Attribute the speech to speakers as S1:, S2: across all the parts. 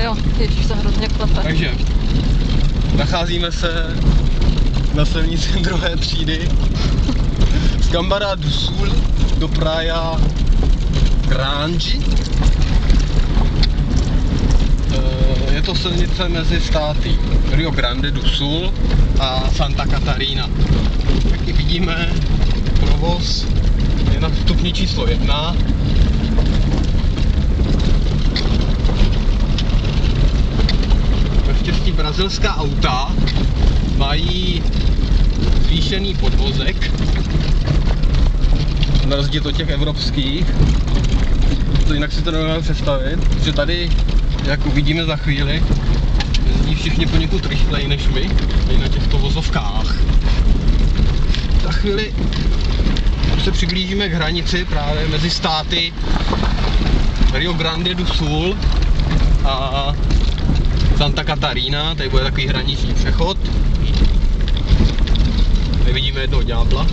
S1: Jo, ježiš, se hrozně klepe.
S2: Takže nacházíme se na silnici druhé třídy z Câmara do Sul do Praia Grande. Je to silnice mezi státy Rio Grande do Sul a Santa Catarina. Taky vidíme provoz je na stupni číslo 1. Naštěstí brazilská auta mají zvýšený podvozek, na rozdíl od těch evropských. To jinak si to nemohu představit, že tady, jak uvidíme za chvíli, jezdí všichni poněkud rychleji než my, tady na těchto vozovkách. Za chvíli se přiblížíme k hranici právě mezi státy Rio Grande do Sul a Santa Catarina, tady bude takový hraniční přechod. Tady vidíme jednoho ďábla.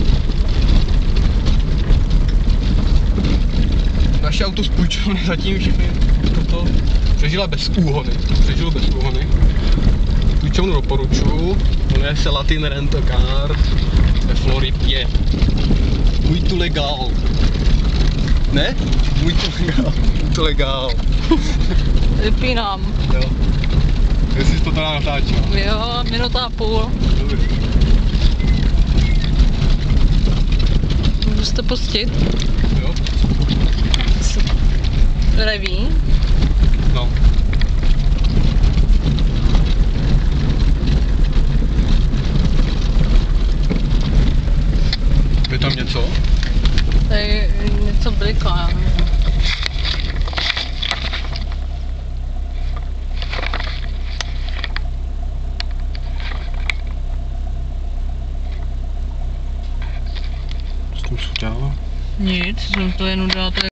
S2: Naše auto z půjčovny zatím všechny toto přežilo bez úhony. Půjčovnu doporučuji, jmenuje se Latin Rental Car ve Floridě. Muito legal. Ne? Muito legal.
S1: Vypínám.
S2: Jo. Jestli jsi to teda natáčela.
S1: Jo, minuta a půl.
S2: Dobře.
S1: Můžu to pustit?
S2: Jo.
S1: Reví.
S2: No. Je tam něco?
S1: Tady něco bliká, já nevím.
S2: Co jsem udělal?
S1: Nic, jsem to jen udělal